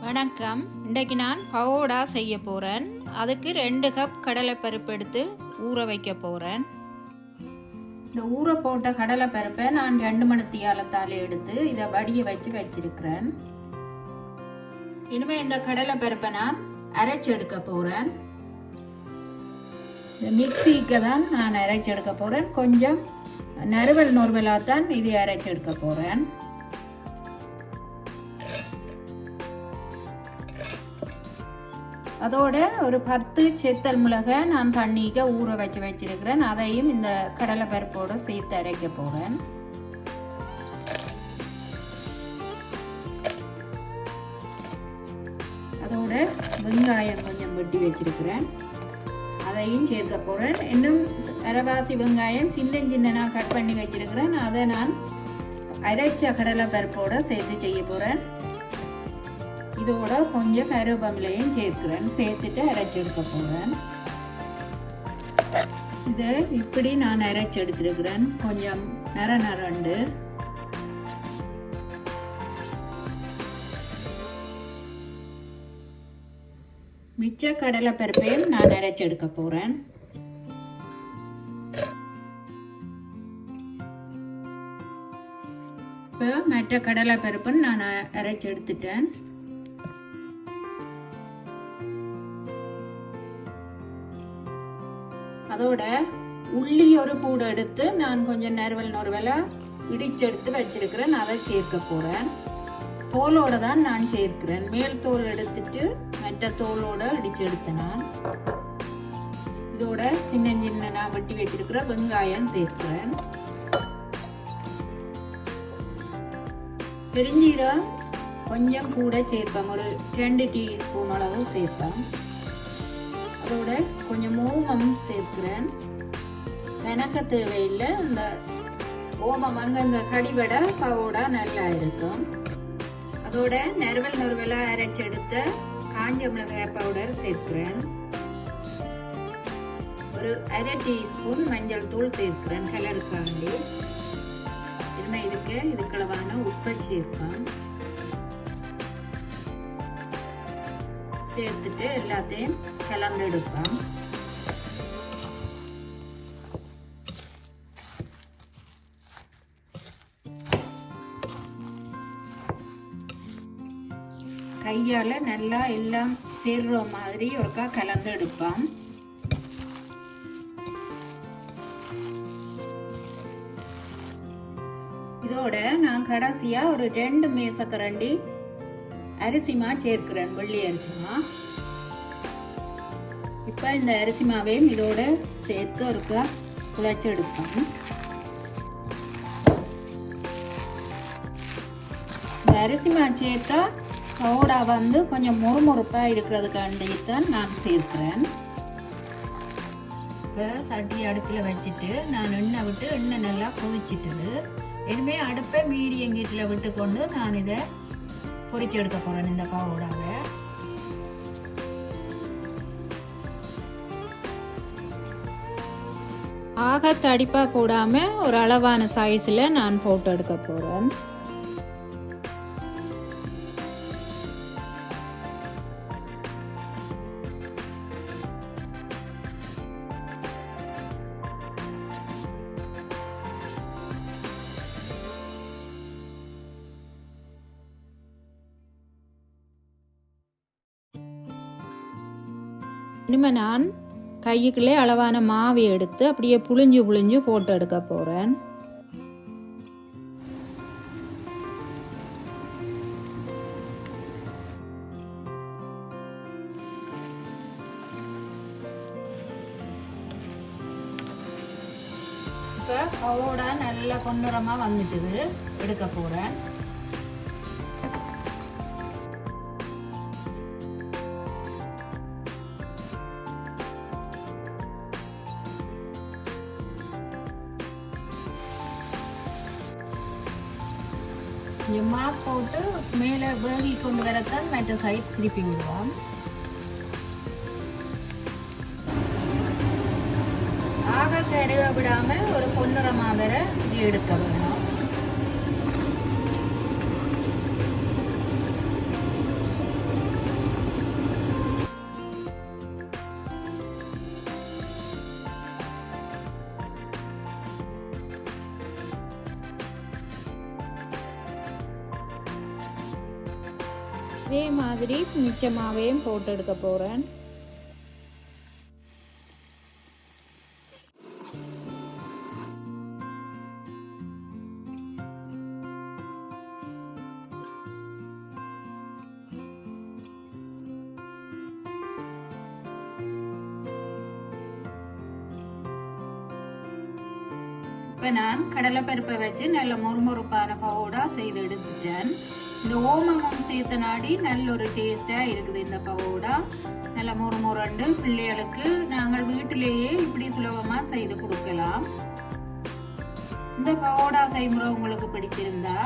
வணக்கம். இன்றைக்கு நான் பவோடா செய்ய போகிறேன். அதுக்கு 2 கப் கடலைப்பருப்பு எடுத்து ஊற வைக்க போகிறேன். இந்த ஊற போட்ட கடலைப்பருப்பை நான் 2 மணித்தியாலத்தால் எடுத்து இதை வடிய வச்சிருக்கிறேன். இனிமேல் இந்த கடலைப்பருப்பை நான் அரைச்சி எடுக்க போகிறேன். இந்த மிக்சிக்கு தான் நான் அரைச்சி எடுக்க போகிறேன். கொஞ்சம் நறுவலாக தான் இதை அரைச்சி எடுக்க போகிறேன். அதோட ஒரு 10 செத்தல் மிளகை நான் தண்ணிக்கு ஊற வச்சிருக்கிறேன். அதையும் இந்த கடலை பருப்போடு சேர்த்து அரைக்க போகிறேன். அதோட வெங்காயம் கொஞ்சம் வெட்டி வச்சிருக்கிறேன். அதையும் சேர்க்க போகிறேன். இன்னும் அரைவாசி வெங்காயம் சின்ன கட் பண்ணி வச்சிருக்கிறேன். அதை நான் அரைச்ச கடலை பருப்போடு சேர்த்து செய்ய போகிறேன். இதோட கொஞ்சம் கருவேப்பிலையும் சேர்க்கிறேன். சேர்த்துட்டு அரைச்சி எடுக்க போகிறேன். இதை இப்படி நான் அரைச்சி எடுத்துருக்கிறேன். கொஞ்சம் நரண்டு மிச்ச கடலை பருப்பையும் நான் அரைச்சி எடுக்க போகிறேன். இப்போ மற்ற கடலை பருப்புன்னு நான் அரைச்சி எடுத்துட்டேன். அதோட உள்ளி ஒரு பூடு எடுத்து நான் கொஞ்சம் நறுவலா இடிச்செடுத்து வச்சிருக்கிறேன். அதை சேர்க்க போகிறேன். தோலோட தான் நான் சேர்க்கிறேன். மேல் தோல் எடுத்துட்டு மற்ற தோலோட இடிச்சு எடுத்தேன். நான் இதோட சின்ன வெட்டி வச்சிருக்கிற வெங்காயம் சேர்க்கிறேன். பெருஞ்சீரகம் கொஞ்சம் கூட சேர்ப்பேன். ஒரு 2 டீஸ்பூன் அளவு சேர்ப்பேன். அதோட கொஞ்சம் ஓமம் சேர்க்கிறேன். எனக்கு தேவையில்லை. இந்த ஓமம் அங்கங்க கடிபட பவோடா நல்லா இருக்கும். அதோட நறுவலா அரைச்செடுத்த காஞ்ச மிளகாய் பவுடர் சேர்க்கிறேன். ஒரு 1/2 டீஸ்பூன் மஞ்சள் தூள் சேர்க்கிறேன் கலருக்காண்டி. இனிமே இதுக்களவான உப்பை சேர்ப்பேன். சேர்த்துட்டு எல்லாத்தையும் கலந்து எடுப்பேன். கையால நல்லா எல்லாம் சேர்ற மாதிரி ஒருக்கா கலந்து எடுப்பேன். இதோட நான் கடைசியா ஒரு 2 மேசக்கரண்டி அரிசிமா சேர்க்கிறேன். வெள்ளி அரிசிமா. இப்போ இந்த அரிசிமாவையும் இதோட சேர்த்து ஒருக்கா குழைச்சி எடுப்பேன். இந்த அரிசிமா சேர்த்தா பவோடா கொஞ்சம் மொறுமொறுப்பாக இருக்கிறதுக்காண்டி தான் நான் சேர்க்கிறேன். இப்போ சட்டி அடுப்பில் வச்சுட்டு நான் எண்ணெய் விட்டு எண்ணெய் நல்லா கொதிச்சிட்டுது. இனிமேல் அடுப்பை மீடியம் ஹீட்டில் விட்டு கொண்டு நான் இதை பொரிச்சு எடுக்க போகிறேன். இந்த பவோடாவை ஆக தடிப்பா போடாம ஒரு அளவான சைஸ்ல நான் போட்டு எடுக்க போறேன். இனிமே நான் கைக்குள்ளே அளவான மாவை எடுத்து அப்படியே புளிஞ்சு போட்டு எடுக்க போகிறேன். இப்போ பவோடா நல்லா பொன்னிறமாக வந்துட்டுது. எடுக்க போகிறேன். மா போட்டு மேலே வேகி கொண்டு வரத்தான் மற்ற சைட் திருப்பி விடுவோம். ஆக கருக விடாம ஒரு பொன்னிறமா வர எடுக்க வேணும். இதே மாதிரி மிச்சமாவையும் போட்டு எடுக்க போகிறேன். இப்போ நான் கடலைப்பருப்பை வச்சு நல்ல மொறுமொறுப்பான பவுடா செய்து எடுத்துட்டேன். இந்த ஓமமும் சேர்த்து நாடி நல்ல ஒரு டேஸ்டாக இருக்குது. இந்த பவுடா நல்ல மொறுமொரண்டு பிள்ளைகளுக்கு நாங்கள் வீட்டிலேயே இப்படி சுலபமாக செய்து கொடுக்கலாம். இந்த பவுடா செய்முறை உங்களுக்கு பிடிச்சிருந்தா